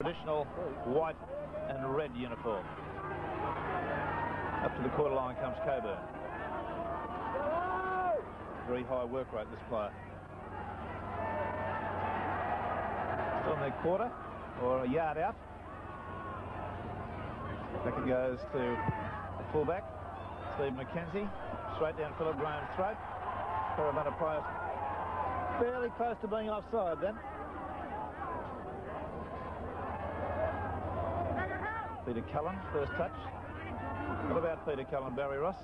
traditional white and red uniform. Up to the quarter line comes Coburn. Very high work rate, this player. Still in their quarter, or a yard out. Back it goes to the fullback, Steve McKenzie. Straight down Philip Graham's throat. Parramatta players fairly close to being offside then. Peter Cullen, first touch. What about Peter Cullen, Barry Ross?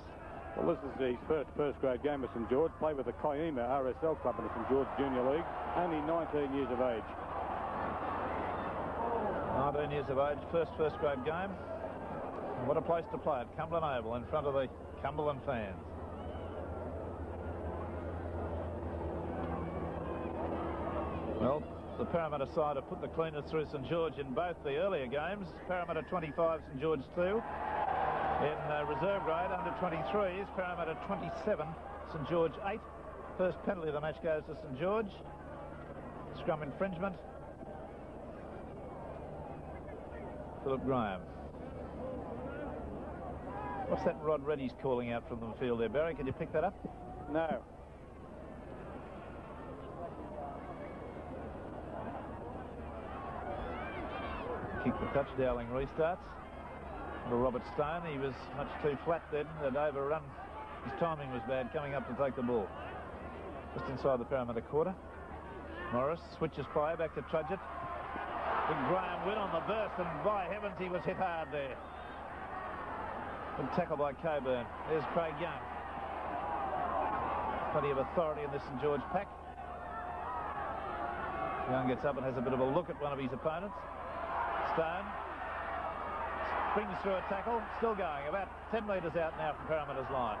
Well, this is his first grade game with St George. Played with the Kiama RSL club in the St George Junior League. Only 19 years of age. 19 years of age, first grade game. And what a place to play at Cumberland Oval in front of the Cumberland fans. Well, the Parramatta side have put the cleaners through St George in both the earlier games. Parramatta 25, St George 2. In reserve grade, under 23s, Parramatta 27, St George 8. First penalty of the match goes to St George. Scrum infringement. Philip Graham. What's that Rod Reddy's calling out from the field there, Barry? Can you pick that up? No. Kick the touch, Dowling restarts. Little Robert Stone, he was much too flat then, had overrun. His timing was bad coming up to take the ball. Just inside the Parramatta quarter. Morris switches play back to Trudgett. Big Graham win on the burst, and by heavens he was hit hard there. Good tackle by Coburn. There's Craig Young. Plenty of authority in this St George pack. Young gets up and has a bit of a look at one of his opponents. Stone springs through a tackle, still going, about 10 metres out now from Parramatta's line.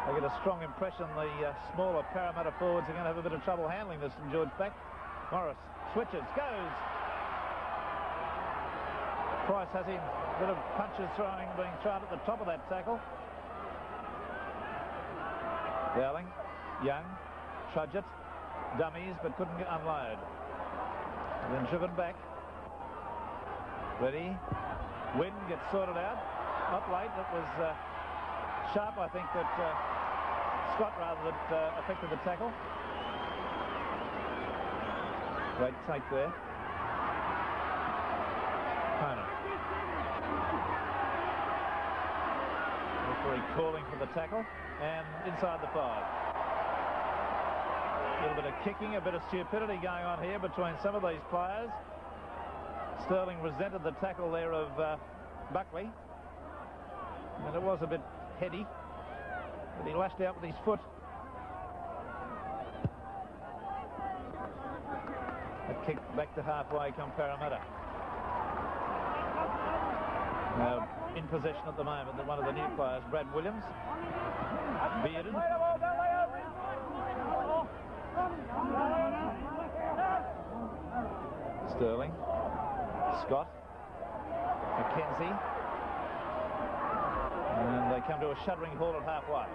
They get a strong impression the smaller Parramatta forwards are going to have a bit of trouble handling this St George pack. Morris switches, goes. Price has him, a bit of punches being thrown at the top of that tackle. Dowling, Young, Trudgett, dummies but couldn't unload. And then driven back. Ready. Win gets sorted out. Not late. It was Sharp, I think, that Scott rather that affected the tackle. Great take there. Conan. Referee calling for the tackle and inside the 5. A little bit of kicking, a bit of stupidity going on here between some of these players. Sterling resented the tackle there of Buckley, and it was a bit heady, but he lashed out with his foot. A kick back to halfway come Parramatta. Now in possession at the moment, one of the new players, Brad Williams, bearded. Sterling. Scott, McKenzie, and they come to a shuddering halt at halfway.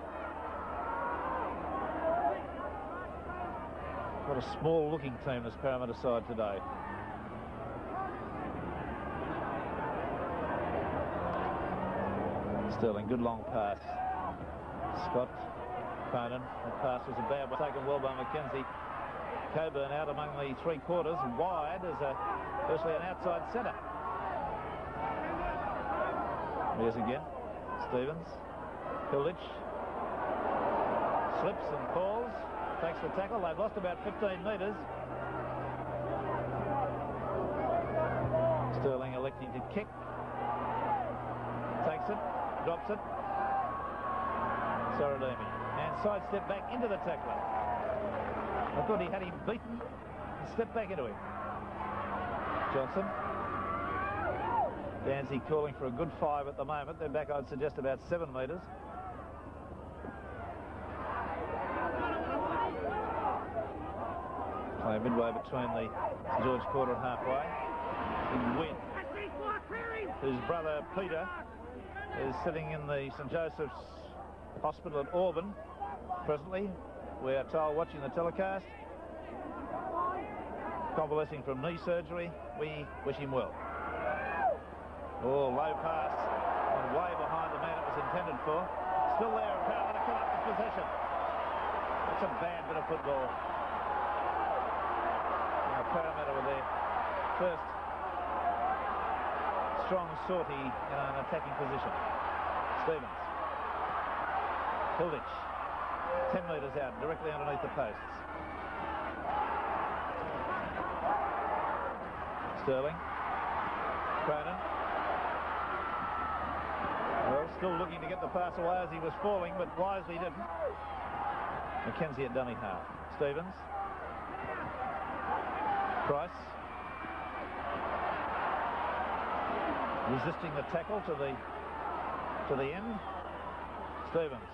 What a small looking team this Parramatta side today. Sterling, good long pass. Scott, Conan, that pass was a bad one, taken well by McKenzie. Coburn out among the three quarters, wide as firstly an outside centre. There's again. Stevens. Hilditch. Slips and falls. Takes the tackle. They've lost about 15 metres. Sterling electing to kick. Takes it. Drops it. Saradimi. And sidestep back into the tackler. I thought he had him beaten and stepped back into him. Johnson. Danzy calling for a good 5 at the moment. They're back, I'd suggest, about 7 metres. Play midway between the St George quarter and halfway. Big win. His brother Peter is sitting in the St Joseph's Hospital at Auburn presently. We are told, watching the telecast, convalescing from knee surgery. We wish him well. Oh, low pass. And way behind the man it was intended for. Still there, and Parramatta come up with possession. That's a bad bit of football. Now Parramatta with their first strong sortie in an attacking position. Stevens. Hilditch. 10 metres out, directly underneath the posts. Sterling. Cronin. Well, still looking to get the pass away as he was falling, but wisely didn't. Mackenzie at dummy half. Stevens. Price. Resisting the tackle to the end. Stevens.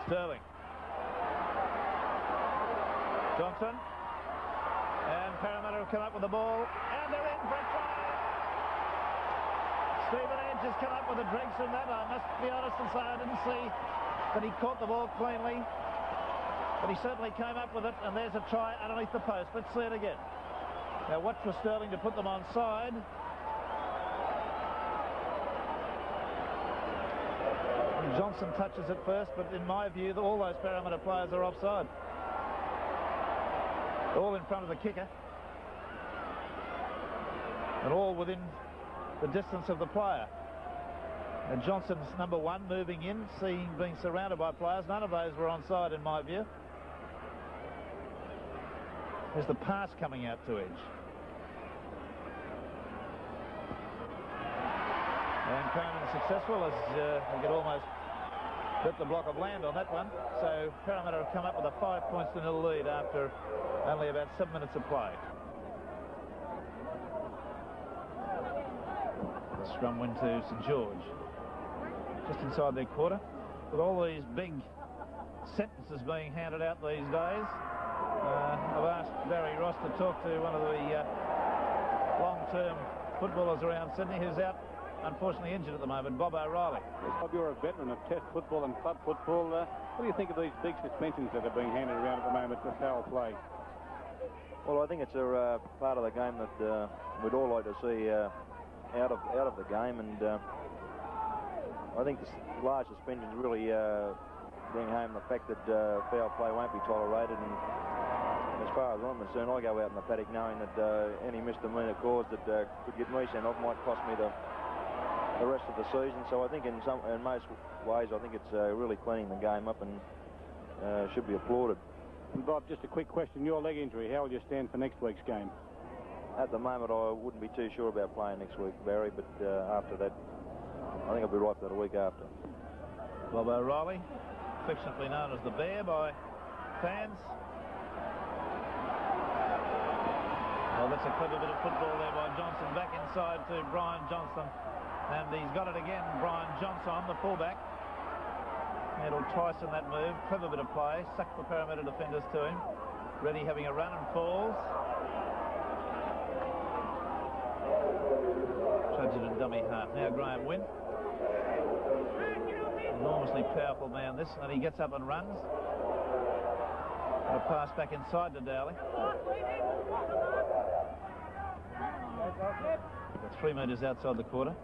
Sterling. Johnson. And Parramatta have come up with the ball. And they're in for a try. Stephen Edge has come up with the dregs from that. I must be honest and say I didn't see that he caught the ball cleanly. But he certainly came up with it. And there's a try underneath the post. Let's see it again. Now watch for Sterling to put them onside. Johnson touches it first, but in my view, all those Parramatta players are offside. All in front of the kicker. And all within the distance of the player. And Johnson's number one moving in, being surrounded by players. None of those were onside in my view. There's the pass coming out to Edge. And Cronin successful as he could almost hit the block of land on that one. So Parramatta have come up with a 5-0 lead after only about 7 minutes of play. The scrum win to St George. Just inside their quarter. With all these big sentences being handed out these days, I've asked Barry Ross to talk to one of the long-term footballers around Sydney who's out, unfortunately injured at the moment, Bob O'Reilly. Bob, you're a veteran of Test football and club football. What do you think of these big suspensions that are being handed around at the moment for foul play? Well, I think it's a part of the game that we'd all like to see out of the game, and I think the large suspensions really bring home the fact that foul play won't be tolerated. And as far as I'm concerned, I go out in the paddock knowing that any misdemeanor cause that could get me sent off might cost me the rest of the season. So I think in most ways, I think it's really cleaning the game up and should be applauded. And Bob, just a quick question. Your leg injury, how will you stand for next week's game? At the moment, I wouldn't be too sure about playing next week, Barry, but after that, I think I'll be right for the week after. Bob O'Reilly, affectionately known as the Bear by fans. Well, that's a clever bit of football there by Johnson. Back inside to Brian Johnson. And he's got it again, Brian Johnson, the fullback. Handled twice in that move. Clever bit of play. Sucked the Parramatta defenders to him. Reddy having a run and falls. Trudged it at dummy half. Now Graham Wynn. Enormously powerful man this, and he gets up and runs. A pass back inside to Dowling. 3 metres outside the quarter.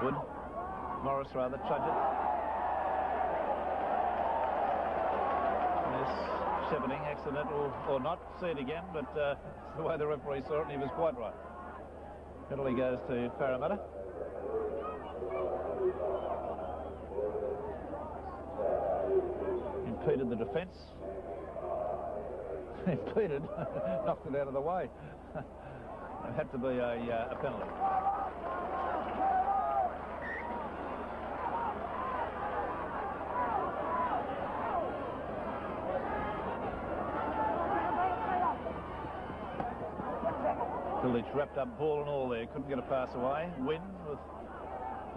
Wood. Morris rather, trudge it. Yes, shepherding, accidental or not. See it again, but it's the way the referee saw it, and he was quite right. Penalty goes to Parramatta. Impeded the defence. Impeded, knocked it out of the way. It had to be a penalty. Hilditch wrapped up ball and all there, couldn't get a pass away. Wynn with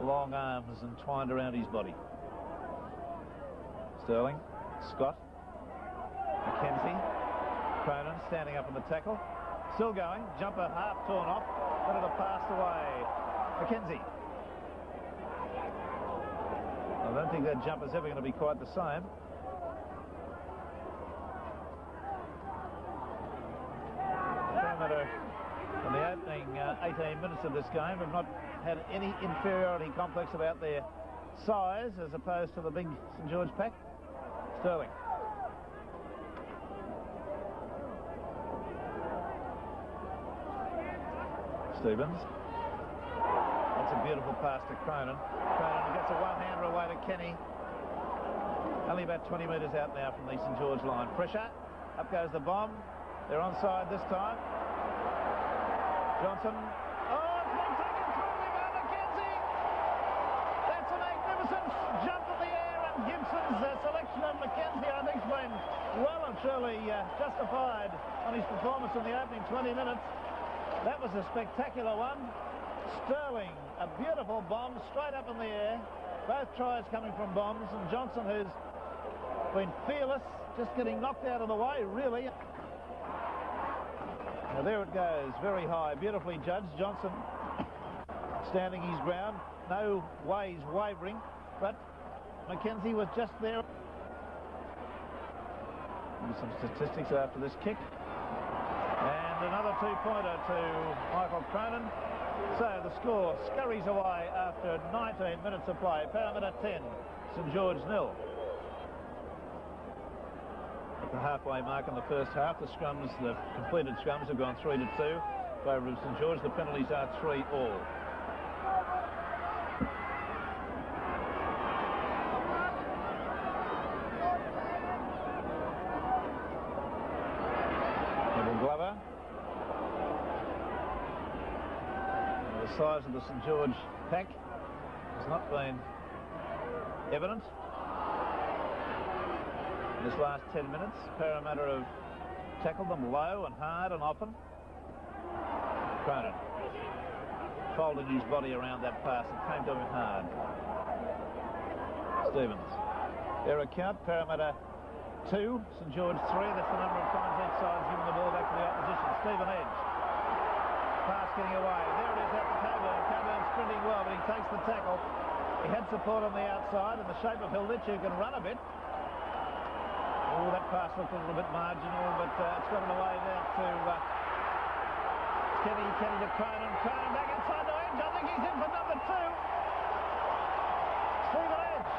long arms entwined around his body. Sterling, Scott, Mackenzie, Cronin standing up in the tackle. Still going, jumper half torn off, but it passed away. Mackenzie. I don't think that jumper's ever going to be quite the same. Parramatta in the opening 8 18 minutes of this game have not had any inferiority complex about their size as opposed to the big St George pack. Sterling. Stevens. That's a beautiful pass to Cronin. Cronin gets a one-hander away to Kenny. Only about 20 metres out now from the St George line. Pressure. Up goes the bomb. They're onside this time. Johnson. Oh, it's been taken clearly by McKenzie. That's a magnificent jump in the air, and Gibson's selection of McKenzie, I think, has been well and truly justified on his performance in the opening 20 minutes. That was a spectacular one. Sterling, a beautiful bomb straight up in the air. Both tries coming from bombs, and Johnson, who's been fearless, just getting knocked out of the way, really. Now there it goes, very high, beautifully judged. Johnson standing his ground, no ways wavering, but McKenzie was just there. Some statistics after this kick. And another two-pointer to Michael Cronin. So the score scurries away after 19 minutes of play. Parramatta 10, St George 0. At the halfway mark in the first half, the scrums, the completed scrums have gone 3-2 in favour of St George. The penalties are 3-all. Glover. The size of the St George pack has not been evident in this last 10 minutes. Parramatta have tackled them low and hard and often. Cronin folded his body around that pass and came to him hard. Stevens. Their account, Parramatta 2, St George 3. That's the number of times each side's given the ball back to the opposition. Stephen Edge. Pass getting away. There it is out to Coburn. Coburn sprinting well, but he takes the tackle. He had support on the outside in the shape of Hilditch, who can run a bit. Oh, that pass looked a little bit marginal, but it's got it away there to Kenny to Cronin. Cronin back inside to Edge. I think he's in for number 2. Stephen Edge,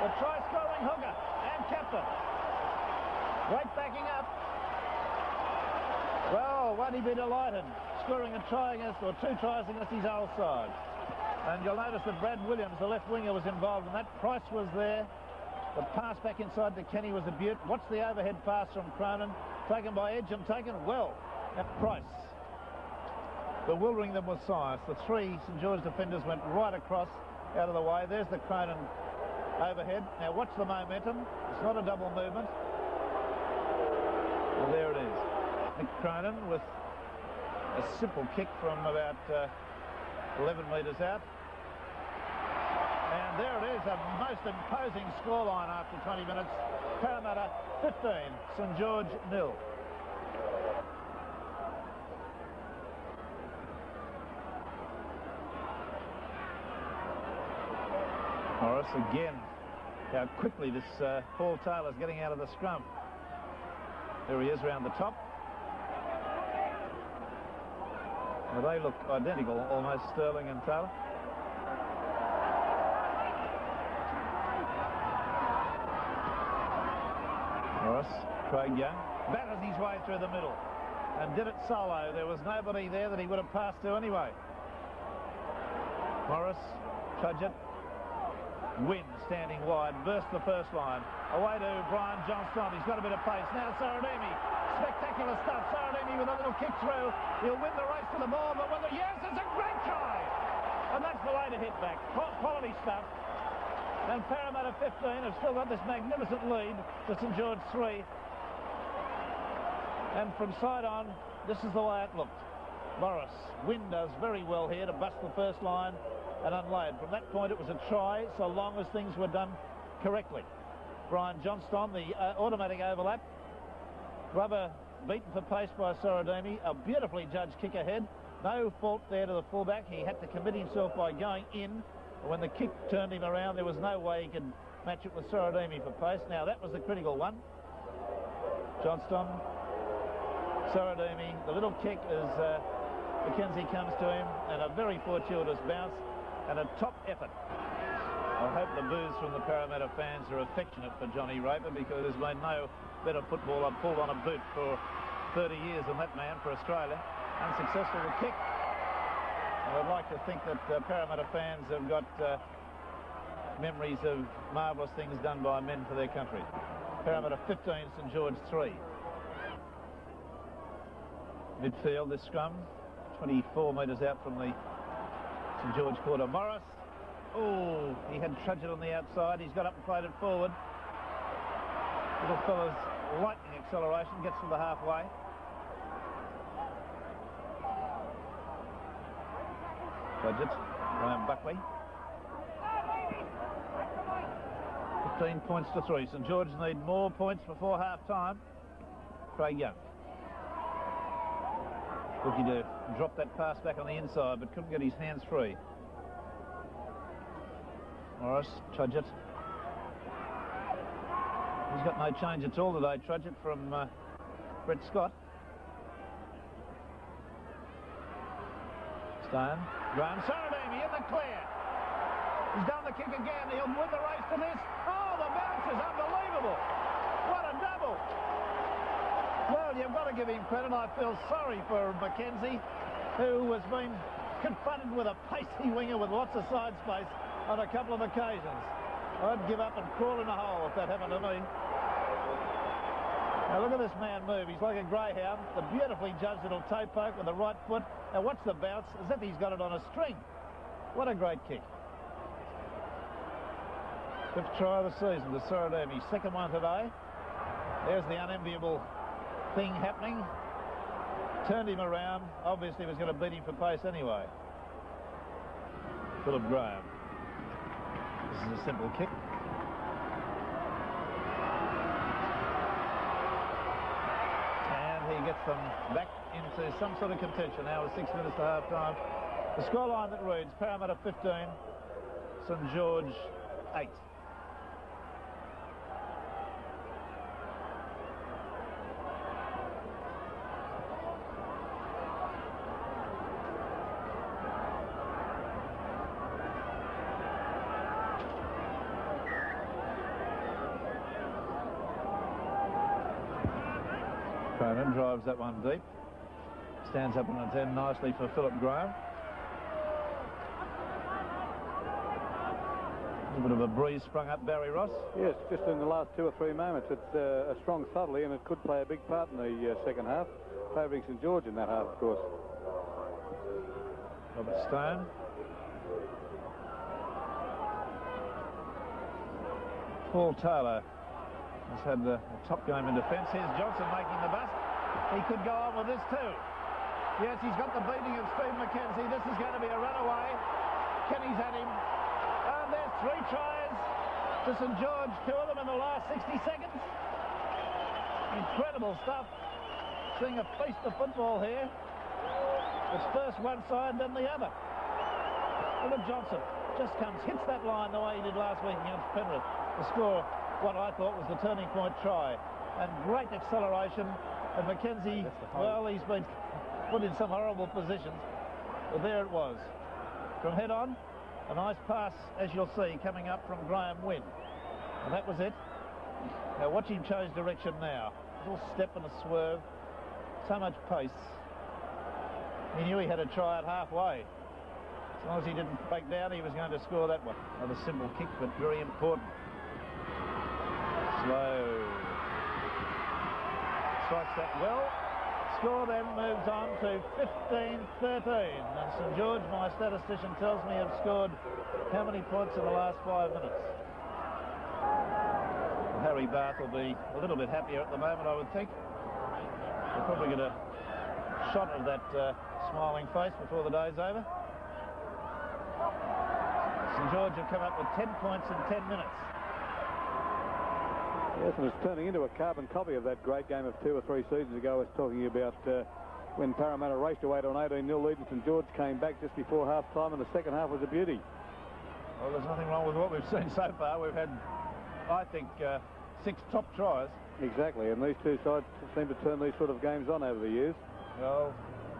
the try-scoring hooker and captain. Great backing up. Well, won't he be delighted? Scoring a try against, or 2 tries against his old side. And you'll notice that Brad Williams, the left winger, was involved in that. Price was there. The pass back inside to Kenny was a beaut. Watch the overhead pass from Cronin. Taken by Edge and taken well at Price. Bewildering them with size. The 3 St George defenders went right across out of the way. There's the Cronin overhead. Now watch the momentum. It's not a double movement. Well, there it is. Nick Cronin with a simple kick from about 11 metres out. And there it is, a most imposing scoreline after 20 minutes. Parramatta 15, St George 0. Morris again. How quickly this Paul Taylor's getting out of the scrum. There he is round the top. Well, they look identical, almost, Sterling and Taylor. Morris, Craig Young, batters his way through the middle and did it solo. There was nobody there that he would have passed to anyway. Morris, Trudgett, Wynn standing wide, burst the first line. Away to Brian Johnston. He's got a bit of pace. Now Saradimi. Spectacular stuff. Saradimi with a little kick through. He'll win the race to the ball, but whether... Yes, it's a great try! And that's the way to hit back. Quality stuff. And Parramatta 15 have still got this magnificent lead to St George 3. And from side on, this is the way it looked. Morris. Wynn does very well here to bust the first line and unload. From that point, it was a try, so long as things were done correctly. Brian Johnston, the automatic overlap. Rubber beaten for pace by Saradimi. A beautifully judged kick ahead. No fault there to the fullback. He had to commit himself by going in. When the kick turned him around, there was no way he could match it with Saradimi for pace. Now, that was the critical one. Johnston, Saradimi. The little kick is Mackenzie comes to him, and a very fortuitous bounce and a top effort. I hope the boos from the Parramatta fans are affectionate for Johnny Raper, because there's been no better footballer pulled on a boot for 30 years than that man for Australia. Unsuccessful with kick. And I'd like to think that Parramatta fans have got memories of marvellous things done by men for their country. Parramatta 15, St George 3. Midfield, this scrum, 24 metres out from the St George quarter. Morris. Oh, he had Trudgett on the outside. He's got up and played it forward. Little fella's lightning acceleration, gets to the halfway. Trudgett, Graham Buckley. 15 points to 3. St George need more points before half-time. Craig Young. Looking to drop that pass back on the inside, but couldn't get his hands free. Morris, Trudgett. He's got no change at all today, Trudgett, from Brett Scott. Stone. Graham Saradimi in the clear. He's done the kick again. He'll win the race to this. Oh, the bounce is unbelievable. What a double. Well, you've got to give him credit. I feel sorry for Mackenzie, who has been confronted with a pacey winger with lots of side space on a couple of occasions. I'd give up and crawl in a hole if that happened to me. Now look at this man move. He's like a greyhound. The beautifully judged little toe poke with the right foot. Now watch the bounce as if he's got it on a string. What a great kick. 5th try of the season to Saradimi. 2nd one today. There's the unenviable thing happening. Turned him around. Obviously was going to beat him for pace anyway. Philip Graham. This is a simple kick. And he gets them back into some sort of contention now with 6 minutes to half-time. The scoreline that reads Parramatta 15, St George 8. Cronin drives that one deep. Stands up on its end nicely for Philip Graham. A bit of a breeze sprung up Barry Ross. Yes, just in the last 2 or 3 moments. It's a strong southerly, and it could play a big part in the second half, favouring St George in that half, of course. Robert Stone. Paul Taylor has had the top game in defence. Here's Johnson making the bust. He could go on with this too. Yes, he's got the beating of Steve Mackenzie. This is going to be a runaway. Kenny's at him. And there's 3 tries to St George, 2 of them in the last 60 seconds. Incredible stuff. Seeing a feast of football here. It's first one side, then the other. Look at Johnson. Just comes, hits that line the way he did last week against Penrith to score what I thought was the turning point try. And great acceleration. And Mackenzie, well, he's been put in some horrible positions. But there it was. From head on, a nice pass, as you'll see, coming up from Graham Wynn. And that was it. Now watch him change direction now. A little step and a swerve. So much pace. He knew he had a try at halfway. As long as he didn't break down, he was going to score that one. Another simple kick, but very important. Slow. Strikes that well. Score then moves on to 15-13. And St George, my statistician tells me, have scored how many points in the last 5 minutes? Well, Harry Barth will be a little bit happier at the moment, I would think. We'll probably get a shot of that smiling face before the day's over. St George have come up with 10 points in 10 minutes. Yes, and it's turning into a carbon copy of that great game of 2 or 3 seasons ago. I was talking about when Parramatta raced away to an 18-0 lead and St George came back just before half-time, and the second half was a beauty. Well, there's nothing wrong with what we've seen so far. We've had, I think, 6 top tries. Exactly, and these two sides seem to turn these sort of games on over the years. Well,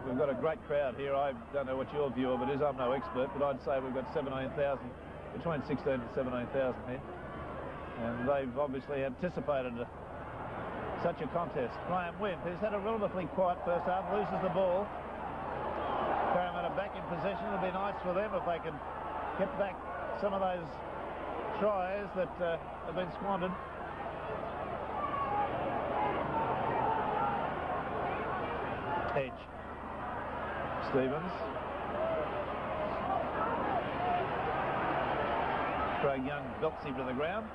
we've got a great crowd here. I don't know what your view of it is. I'm no expert, but I'd say we've got 17,000, between 16 and 17,000 here. And they've obviously anticipated such a contest. Graham Wynn, who's had a relatively quiet first half, loses the ball. Parramatta back in possession. It'll be nice for them if they can get back some of those tries that have been squandered. Edge. Stevens. Craig Young belts him to the ground.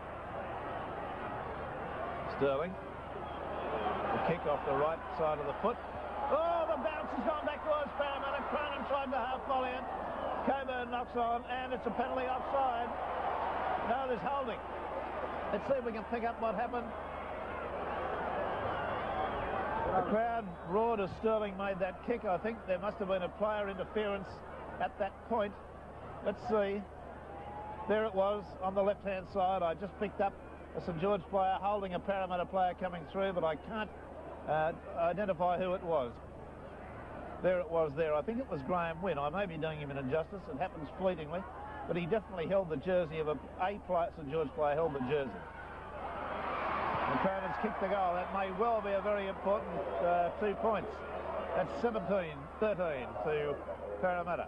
Sterling. The kick off the right side of the foot. Oh, the bounce has gone back towards Parramatta. Cronin tried to half volley it. Coburn knocks on, and it's a penalty offside. No, there's holding. Let's see if we can pick up what happened. The crowd roared as Sterling made that kick. I think there must have been a player interference at that point. Let's see. There it was on the left-hand side. I just picked up a St George player holding a Parramatta player coming through, but I can't identify who it was. There it was there. I think it was Graham Wynn. I may be doing him an injustice. It happens fleetingly, but he definitely held the jersey of a St George player, held the jersey. And Cronin's kicked the goal. That may well be a very important 2 points. That's 17-13 to Parramatta.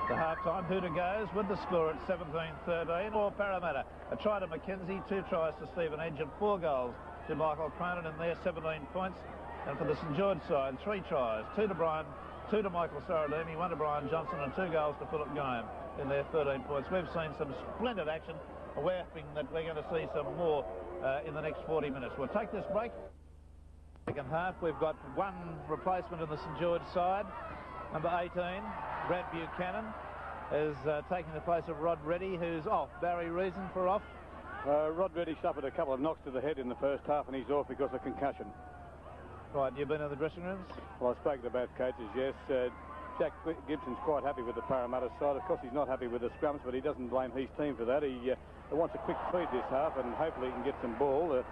The half-time hooter goes with the score at 17-13 for Parramatta. A try to McKenzie, 2 tries to Stephen Edge, and 4 goals to Michael Cronin in there, 17 points. And for the St George side, 3 tries, 2 to Brian, 2 to Michael Saradini, 1 to Brian Johnson, and 2 goals to Philip Graham in their 13 points. We've seen some splendid action, and we're hoping that we're going to see some more in the next 40 minutes. We'll take this break. Second half, we've got 1 replacement in the St George side. Number 18, Brad Buchanan, is taking the place of Rod Reddy, who's off. Barry, reason for off? Rod Reddy suffered a couple of knocks to the head in the first half, and he's off because of concussion. Right, you've been in the dressing rooms? Well, I spoke to both coaches, yes. Jack Gibson's quite happy with the Parramatta side. Of course, he's not happy with the scrums, but he doesn't blame his team for that. He wants a quick feed this half, and hopefully he can get some ball. The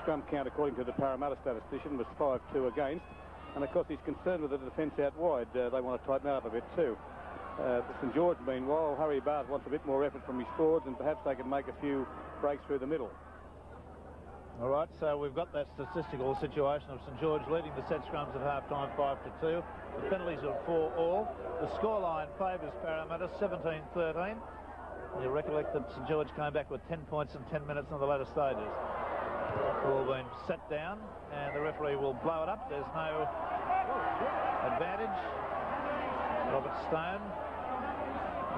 scrum count, according to the Parramatta statistician, was 5-2 against. And, of course, he's concerned with the defence out wide. They want to tighten that up a bit too. St George, meanwhile, Harry Barth wants a bit more effort from his forwards, and perhaps they can make a few breaks through the middle. All right, so we've got that statistical situation of St George leading the set scrums at half-time 5-2. The penalties are 4 all. The scoreline favours Parramatta 17-13. You recollect that St George came back with 10 points in 10 minutes in the latter stages. All been set down, and the referee will blow it up. There's no advantage. Robert Stone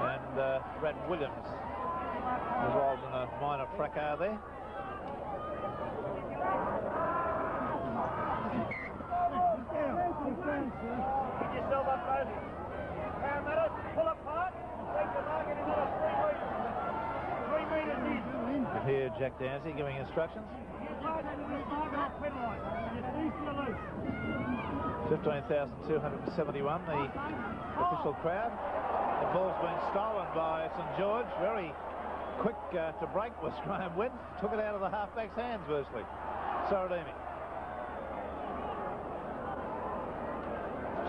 and Brad Williams involved in a minor fracas there. Get yourself up, Rosie. Parramatta, pull apart. Take the market another 3 metres in. You hear Jack Dancy giving instructions. 15,271, the official crowd. The ball's been stolen by St George. Very quick to break was Graham Wynn. Took it out of the halfback's hands virtually. Saradini.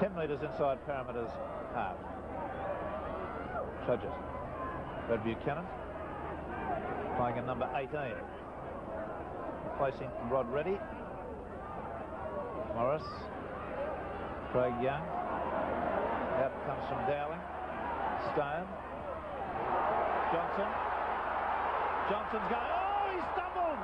10 metres inside Parramatta's half. Judges. Brad Buchanan playing in number 18. Replacing Rod Reddy. Morris. Craig Young. Out comes from Dowling. Stone. Johnson. Johnson's going. Oh, he stumbled!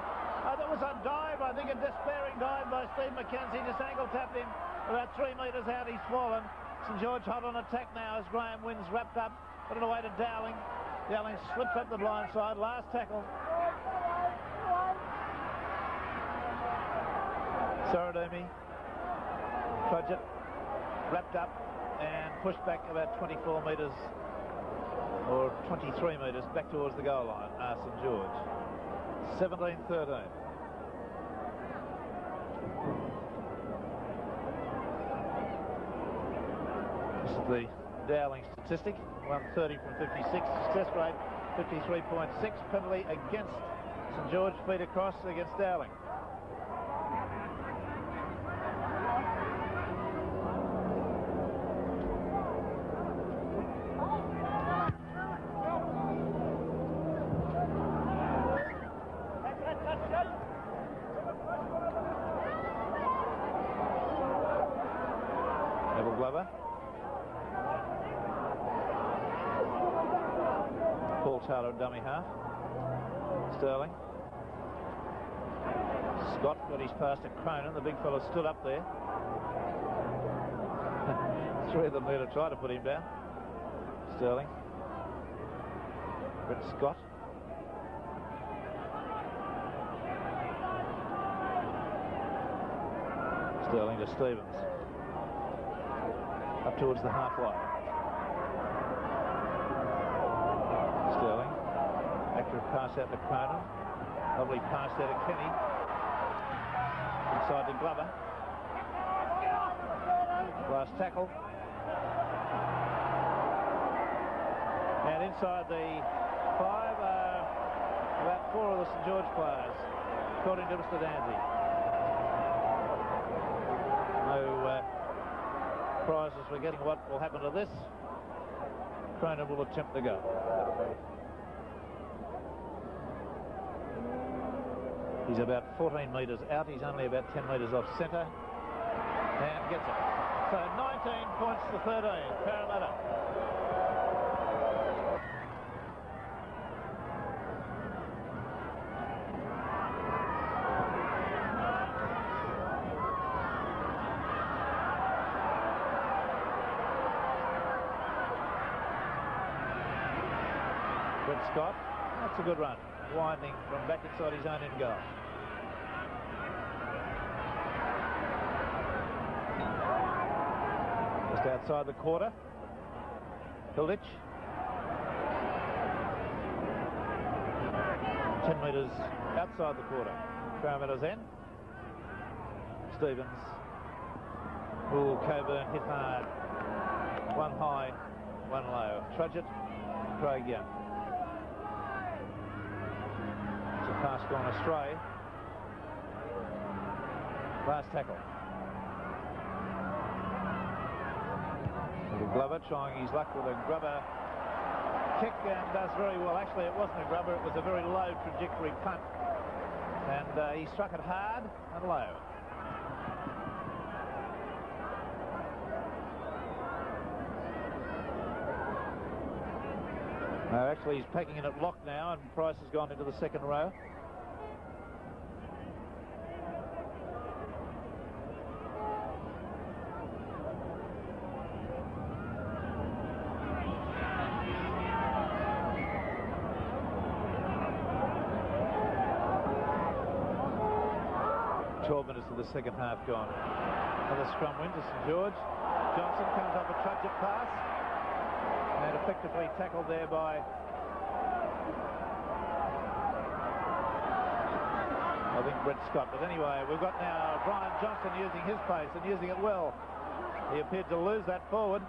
That was a dive, I think a despairing dive by Steve McKenzie. Just ankle tapped him. About 3 metres out, he's fallen. St George hot on attack now as Graham Wynn's wrapped up. Put it away to Dowling. Dowling slips up the blind side. Last tackle. Saradini, Trudgett, wrapped up and pushed back about 24 metres or 23 metres back towards the goal line. St George. 17-13. This is the Dowling statistic. 130 from 56. Success rate 53.6. Penalty against St George feet across against Dowling. Glover. Paul Taylor, dummy half. Sterling. Scott got his pass to Cronin. The big fella stood up there. Three of them there to try to put him down. Sterling. Brett Scott. Sterling to Stevens. Up towards the half line. Sterling. Accurate pass out to Cronin. Lovely pass out to Kenny. Inside to Glover. Last tackle. And inside the 5 about 4 of the St George players, according to Mr Danzy. No prizes for getting what will happen to this. Cronin will attempt the go. He's about 14 metres out. He's only about 10 metres off centre. And gets it. So 19 points to 13. Parramatta. Scott, that's a good run, winding from back inside his own end goal. Just outside the quarter, Hilditch. 10 metres outside the quarter. Parramatta's end. Stevens. Ooh, Coburn hit hard. One high, one low. Trudgett, Craig Young. Pass gone astray. Last tackle. Little Glover trying his luck with a grubber kick and does very well. Actually, it wasn't a grubber, it was a very low trajectory punt. And he struck it hard and low. No, actually, he's packing in at lock now, and Price has gone into the second row. The second half gone. Another scrum win to St George. Johnson comes up a Trudgett pass and effectively tackled there by I think Brett Scott. But anyway, we've got now Brian Johnson using his pace and using it well. He appeared to lose that forward.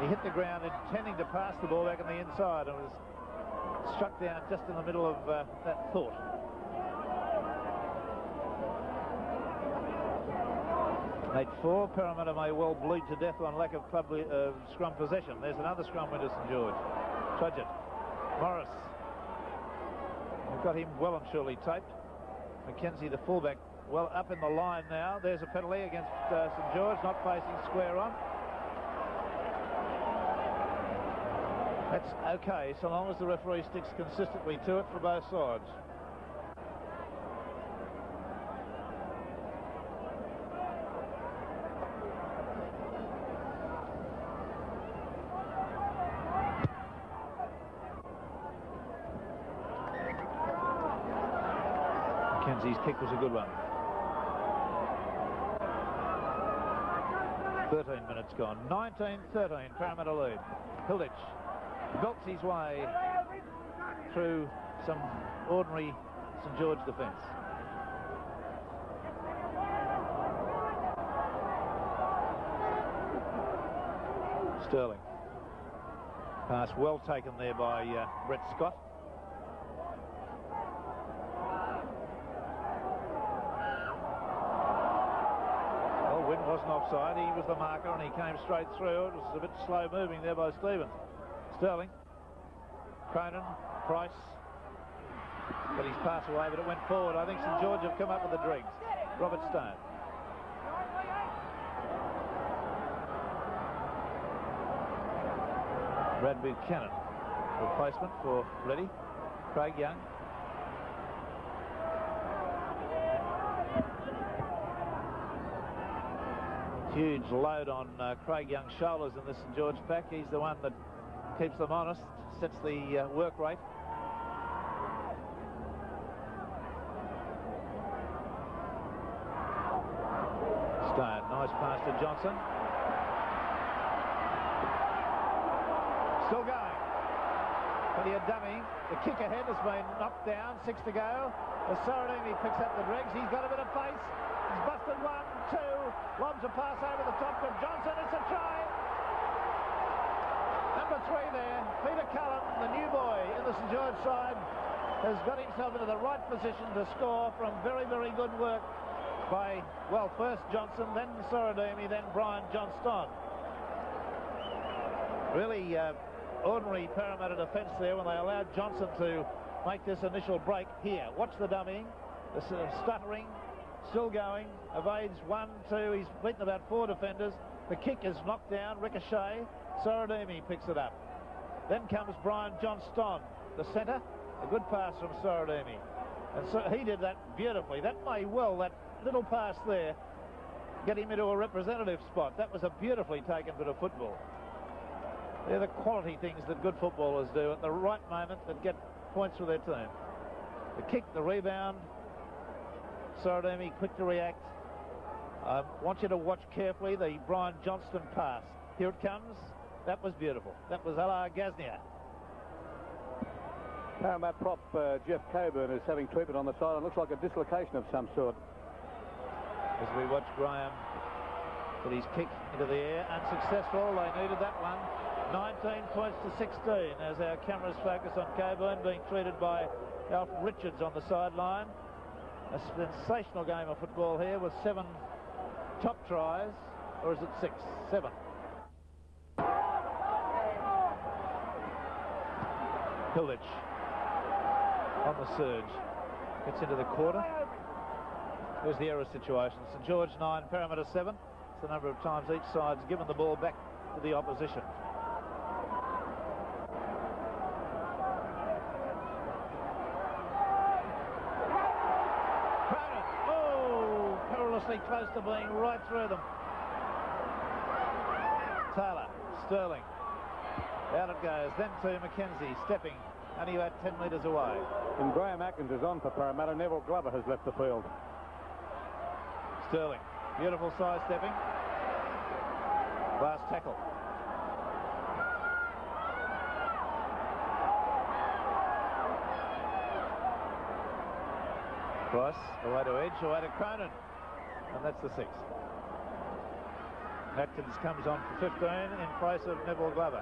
He hit the ground intending to pass the ball back on the inside and was struck down just in the middle of that thought. 8-4, Parramatta may well bleed to death on lack of club scrum possession. There's another scrum win to St George. Trudgett. Morris. We've got him well and surely taped. McKenzie, the fullback, well up in the line now. There's a penalty against St George, not facing square on. That's okay, so long as the referee sticks consistently to it for both sides. His kick was a good one. 13 minutes gone. 19-13, Parramatta lead. Hilditch belts his way through some ordinary St George defence. Sterling. Pass well taken there by Brett Scott. It wasn't offside. He was the marker and he came straight through. It was a bit slow moving there by Stevens. Sterling, Cronin, Price. But he's passed away, but it went forward. I think St George have come up with the dregs. Robert Stone. Brad Buchanan, replacement for Reddy. Craig Young. Huge load on Craig Young's shoulders in this St George pack. He's the one that keeps them honest, sets the work rate. Stone, nice pass to Johnson. Still going. For the dummy. The kick ahead has been knocked down. 6 to go. The Saradini picks up the dregs. He's got a bit of pace. He's busted 1, 2. Lobs a pass over the top to Johnson. It's a try. Number 3 there. Peter Cullen, the new boy in the St George side, has got himself into the right position to score from very, very good work by, well, first Johnson, then Saradini, then Brian Johnston. Really ordinary Parramatta defence there when they allowed Johnson to make this initial break. Here, watch the dummying, the stuttering, still going, evades 1, 2, he's beaten about 4 defenders. The kick is knocked down, ricochet, Saradini picks it up. Then comes Brian Johnston, the centre, a good pass from Saradini. And so he did that beautifully. That may well, that little pass there, get him into a representative spot. That was a beautifully taken bit of football. They're the quality things that good footballers do at the right moment that get points for their team. The kick, the rebound, Saradini quick to react. I want you to watch carefully the Brian Johnston pass. Here it comes. That was beautiful. That was Ala Gaznia. Parramatta prop Jeff Coburn is having treatment on the side. It looks like a dislocation of some sort. As we watch Graham put his kick into the air, unsuccessful. They needed that one. 19 points to 16 as our cameras focus on Coburn being treated by Alf Richards on the sideline. A sensational game of football here with 7 top tries, or is it 6? 7. Hilditch on the surge, gets into the quarter. There's the error situation. St George 9, Parramatta 7. It's the number of times each side's given the ball back to the opposition. Cronin, oh, perilously close to being right through them. Taylor, Sterling, out it goes, then to Mackenzie, stepping, only about 10 metres away. And Graham Atkins is on for Parramatta. Neville Glover has left the field. Sterling, beautiful side stepping. Last tackle. Price, away to Edge, away to Cronin. And that's the 6th. Atkins comes on for 15 in place of Neville Glover.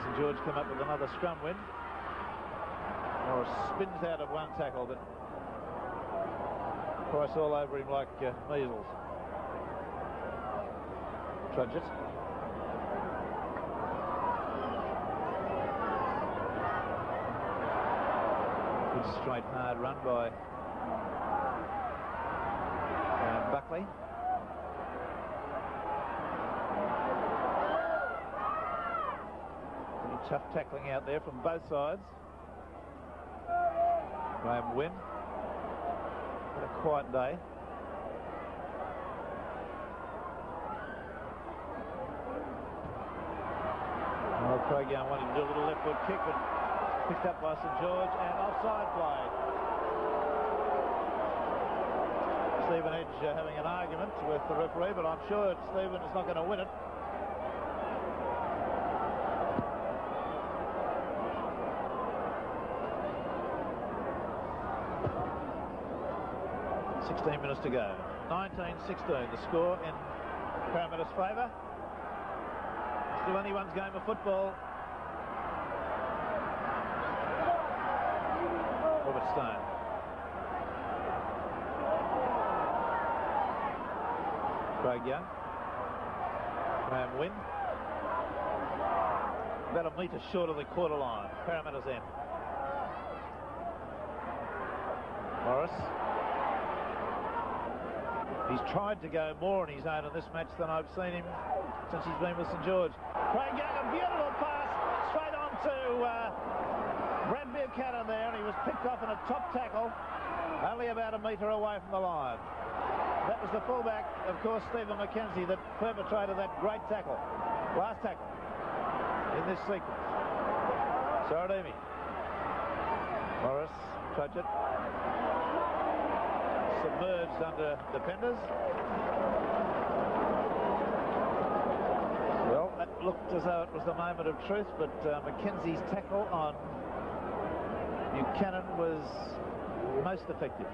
St George come up with another scrum win. Morris spins out of one tackle, but Price all over him like measles. Trudge it. Good straight hard run by Buckley. Pretty tough tackling out there from both sides. Graham Wynn. What a quiet day. Well, Craig Young wanted to do a little left foot kick, but picked up by St George and offside play. Stephen Edge having an argument with the referee, but I'm sure Stephen is not going to win it. Minutes to go. 19-16 the score in Parramatta's favour. Still anyone's game of football. Robert Stone. Craig Young. Graham Wynn. About a metre short of the quarter line. Parramatta's end. Morris. He's tried to go more on his own in this match than I've seen him since he's been with St George. Craig Young, a beautiful pass straight on to Brad Buchanan there, and he was picked off in a top tackle only about a metre away from the line. That was the fullback, of course, Stephen McKenzie, that perpetrated that great tackle. Last tackle in this sequence. Saradimi. Morris, Trudgett. Submerged under defenders. Well, that looked as though it was the moment of truth, but Mackenzie's tackle on Buchanan was most effective.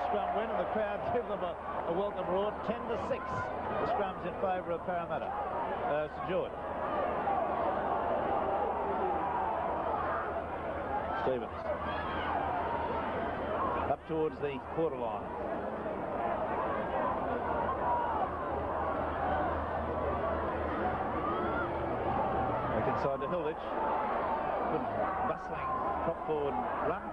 Scrum win, and the crowd give them a welcome roar. 10-6. The scrum's in favour of Parramatta. St George. Stevens. Up towards the quarter line. Back inside to Hilditch. Good bustling prop forward run.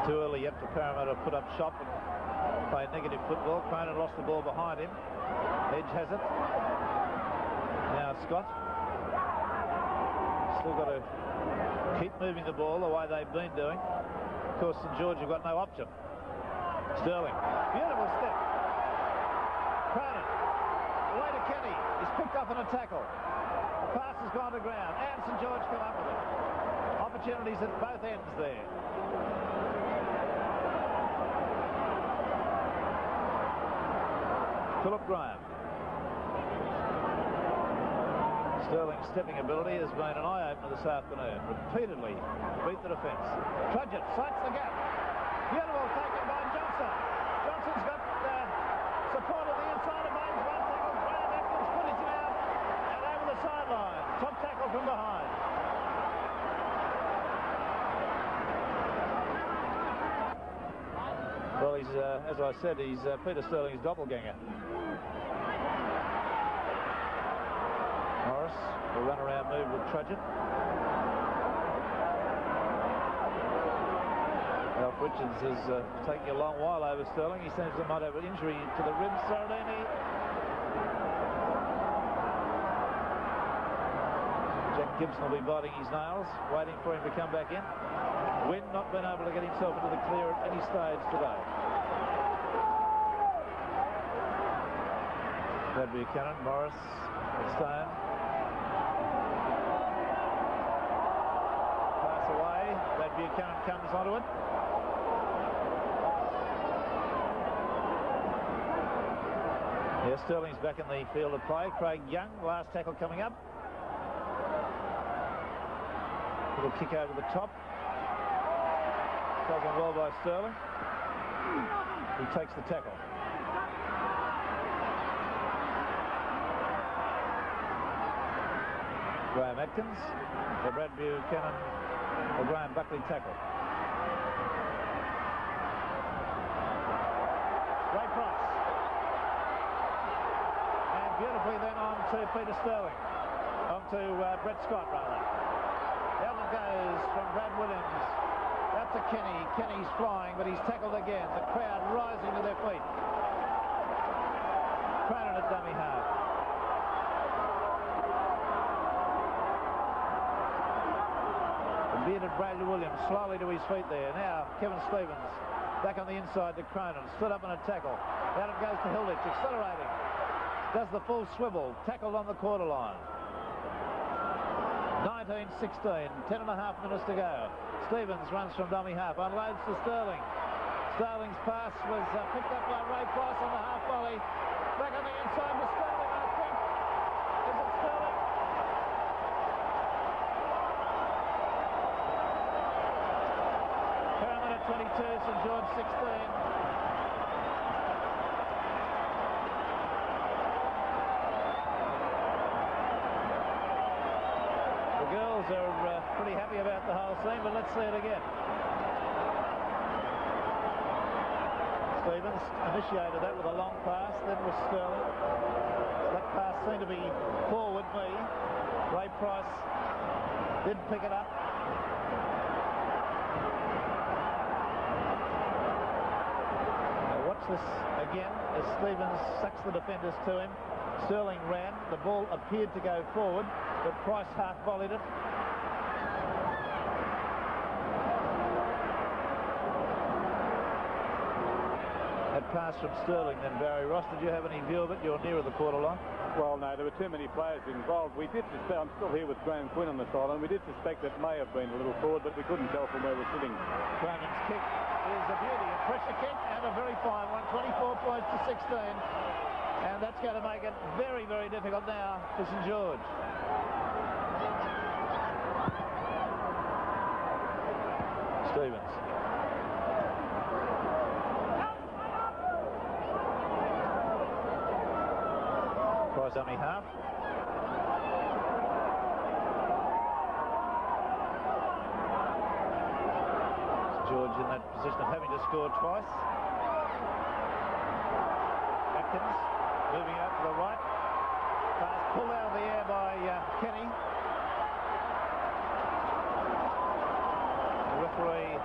Too early yet for Parramatta to put up shop and play negative football. Cronin lost the ball behind him. Edge has it. Now Scott. Still got to keep moving the ball the way they've been doing. Of course, St George have got no option. Sterling. Beautiful step. Cronin. Away to Kenny. He's picked up in a tackle. The pass has gone to ground. And St George come up with it. Opportunities at both ends there. Philip Graham. Sterling's stepping ability has been an eye-opener this afternoon. Repeatedly beat the defence. Trudgett sights the gap. Beautiful taken by Johnson. Johnson's got support on the inside of Baines. One tackle. Graham Atkins puts him out and over the sideline. Top tackle from behind. Well, he's, as I said, he's Peter Sterling's doppelganger. Morris, the run-around move with Trudgett. Alf Richards is taking a long while over Sterling. He seems to might have an injury to the ribs. Saradini. Jack Gibson will be biting his nails, waiting for him to come back in. Wynn not been able to get himself into the clear at any stage today. Brad Buchanan, Morris, Stone. Pass away. Brad Buchanan comes onto it. Yeah, Sterling's back in the field of play. Craig Young, last tackle coming up. Little kick over the top. Taken well by Sterling. He takes the tackle. Graham Atkins, the Brad Buchanan, or Graham Buckley tackle. Ray Price. And beautifully then on to Peter Sterling. On to Brett Scott, rather. Down it goes from Brad Williams. That's a Kenny. Kenny's flying, but he's tackled again. The crowd rising to their feet. Cronin at dummy half. Bearded Bradley Williams slowly to his feet there. Now Kevin Stevens back on the inside to Cronin. Stood up in a tackle. Out it goes to Hilditch. Accelerating. Does the full swivel. Tackled on the quarter line. 19-16. 10.5 minutes to go. Stevens runs from dummy half. Unloads to Sterling. Sterling's pass was picked up by Ray Price on the half volley. Back on the inside to Sterling, I think. Is it Sterling? 22, St George 16. The girls are pretty happy about the whole scene, but let's see it again. Stevens initiated that with a long pass, then was Sterling. That pass seemed to be forward me. Ray Price didn't pick it up. Now watch this again as Stevens sucks the defenders to him. Sterling ran. The ball appeared to go forward, but Price half volleyed it. Pass from Sterling, then Barry Ross. Did you have any view of it? You're nearer the quarter line. Well, no, there were too many players involved. We did suspect, I'm still here with Graham Quinn on the sideline, we did suspect that may have been a little forward, but we couldn't tell from where we're sitting. Cronin's kick is a beauty, a pressure kick, and a very fine one, 24 points to 16. And that's going to make it very, very difficult now for St George. Stevens. Price only half. George in that position of having to score twice. Atkins moving out to the right. Pass pulled out of the air by Kenny. The referee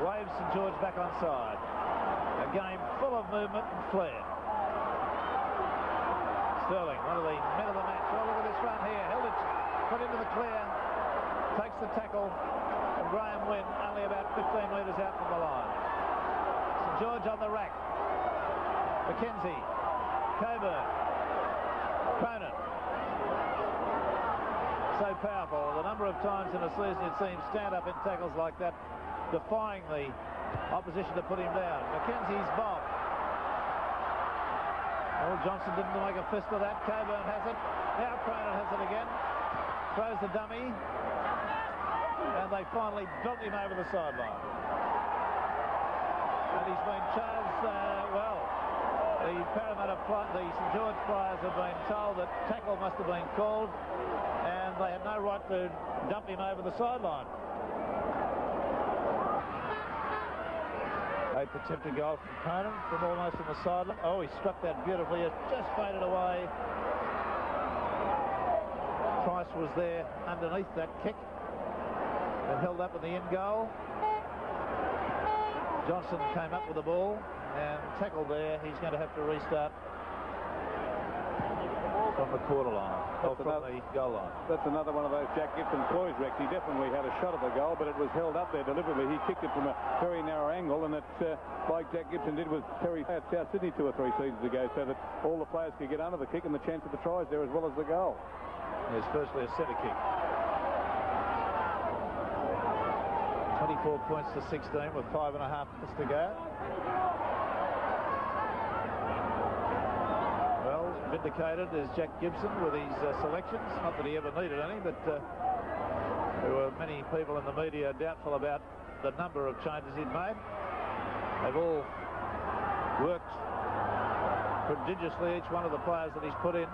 waves St George back onside. A game full of movement and flair. Sterling, one of the men of the match. Oh, look at this run here. Held it, put into the clear. Takes the tackle. And Graham Wynn only about 15 metres out from the line. St George on the rack. McKenzie. Coburn. Cronin. So powerful. The number of times in a season you've seen him stand up in tackles like that, defying the opposition to put him down. McKenzie's bomb. Well, Johnson didn't make a fist of that. Coburn has it. Now Cronin has it again. Throws the dummy. And they finally bumped him over the sideline. And he's been charged, well, the St George players have been told that tackle must have been called, and they had no right to dump him over the sideline. Eighth attempted goal from Cronin from almost on the sideline. Oh, he struck that beautifully. It just faded away. Price was there underneath that kick and held up in the end goal. Johnson came up with the ball and tackled there. He's going to have to restart from the quarter line, or from the goal line. That's another one of those Jack Gibson ploys, Rex. He definitely had a shot at the goal, but it was held up there deliberately. He kicked it from a very narrow angle, and it's like Jack Gibson did with Terry at South Sydney 2 or 3 seasons ago, so that all the players could get under the kick and the chance of the tries there as well as the goal. There's firstly a centre kick. 24 points to 16 with 5.5 minutes to go. Well, vindicated is Jack Gibson with his selections. Not that he ever needed any, but there were many people in the media doubtful about the number of changes he'd made. They've all worked prodigiously, each one of the players that he's put in.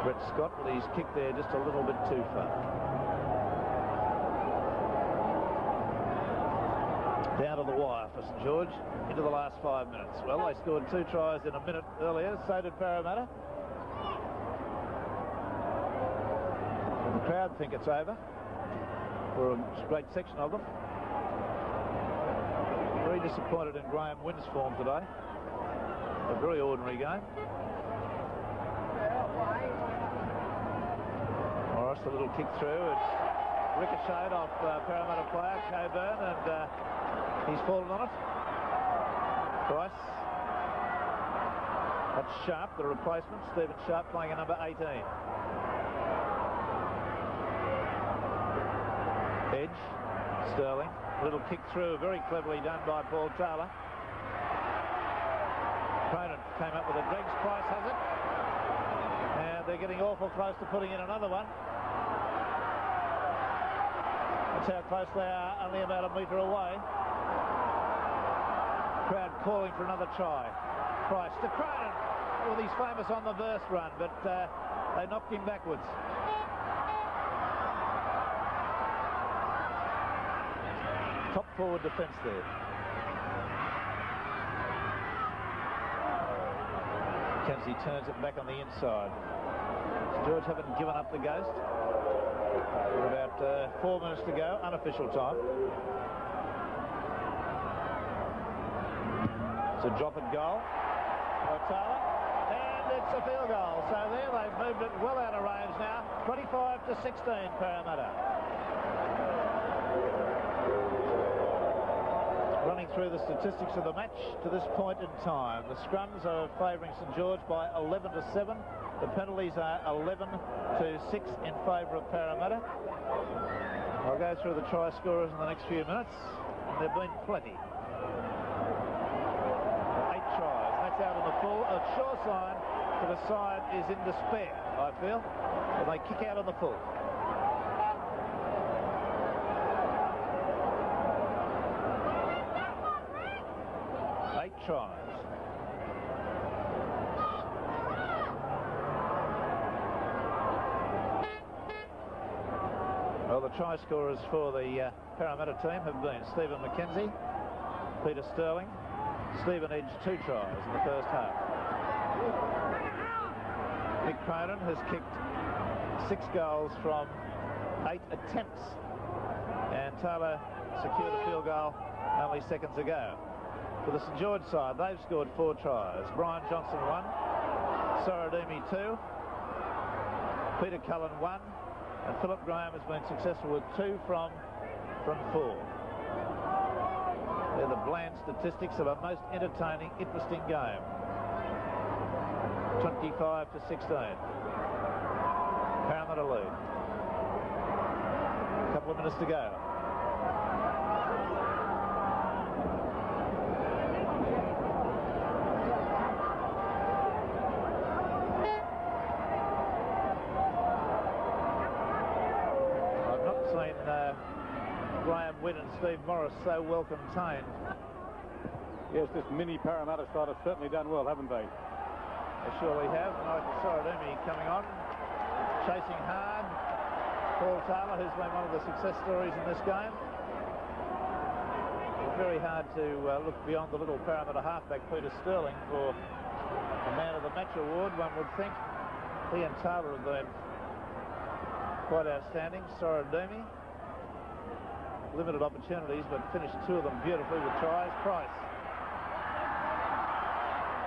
Brett Scott with his kick there just a little bit too far. Down to the wire for St George into the last 5 minutes. Well, they scored 2 tries in a minute earlier, so did Parramatta. And the crowd think it's over for a great section of them. Very disappointed in Graham Wynn's form today. A very ordinary game. Morris, a little kick through. It's ricocheted off Parramatta player Coburn, and he's fallen on it. Price. That's Sharp, the replacement. Stephen Sharp playing a number 18. Edge. Sterling. A little kick through, very cleverly done by Paul Taylor. Cronin came up with a dregs. Price has it. And they're getting awful close to putting in another one. That's how close they are, only about a metre away. Crowd calling for another try. Price to Cronin. Well, he's famous on the burst run, but they knocked him backwards. Top forward defence there. Mackenzie turns it back on the inside. George haven't given up the ghost. With about 4 minutes to go, unofficial time. It's a drop at goal by Taylor, and it's a field goal. So there, they've moved it well out of range now. 25-16, Parramatta. Running through the statistics of the match to this point in time. The scrums are favouring St George by 11-7. The penalties are 11-6 in favour of Parramatta. I'll go through the try scorers in the next few minutes, and there have been plenty. 8 tries. That's out on the full. A sure sign that the side is in despair, I feel, when they kick out on the full. 8 tries. Well, the try scorers for the Parramatta team have been Stephen Mackenzie, Peter Sterling, Stephen Edge, 2 tries in the first half. Nick Cronin has kicked 6 goals from 8 attempts, and Taylor secured a field goal only seconds ago. For the St George side, they've scored 4 tries. Brian Johnson 1, Sorodimi 2, Peter Cullen 1, and Philip Graham has been successful with 2 from 4. They're the bland statistics of a most entertaining, interesting game. 25-16. Parramatta lead. A couple of minutes to go. Graham Wynn and Steve Morris so well contained. Yes, this mini Parramatta side has certainly done well, haven't they? They surely have. Michael Sorodimi coming on, chasing hard. Paul Taylor, who's been one of the success stories in this game. It's very hard to look beyond the little Parramatta halfback, Peter Sterling, for the Man of the Match award, one would think. He and Taylor have been quite outstanding. Sorodimi, limited opportunities, but finished 2 of them beautifully with tries. Price.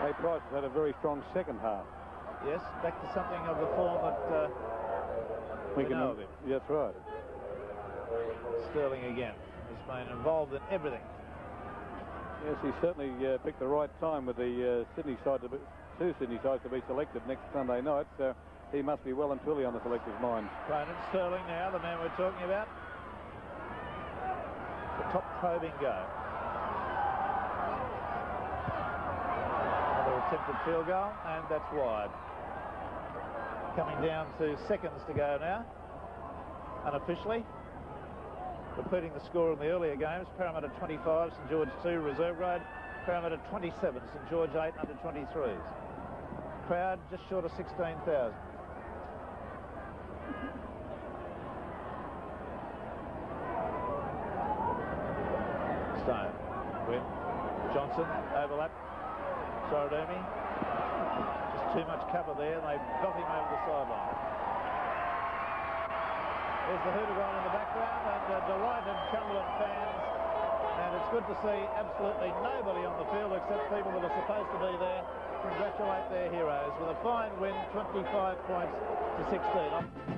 Hey, Price has had a very strong second half. Yes, back to something of the form that we know of him. That's right. Sterling again. He's been involved in everything. Yes, he certainly picked the right time with the Sydney side to be, 2 Sydney sides to be selected next Sunday night. So he must be well and truly on the selectors' minds. Cronin, Sterling now, the man we're talking about. The top probing go. Another attempted field goal, and that's wide. Coming down to seconds to go now, unofficially. Repeating the score in the earlier games, Parramatta 25, St George 2, reserve grade. Parramatta 27, St George 8, under 23s. Crowd just short of 16,000. Stone, Wynn, Johnson, overlap, Sorodimi, just too much cover there, and they got him over the sideline. There's the Hooter in the background, and delighted Cumberland fans, and it's good to see absolutely nobody on the field except people that are supposed to be there congratulate their heroes with a fine win, 25 points to 16.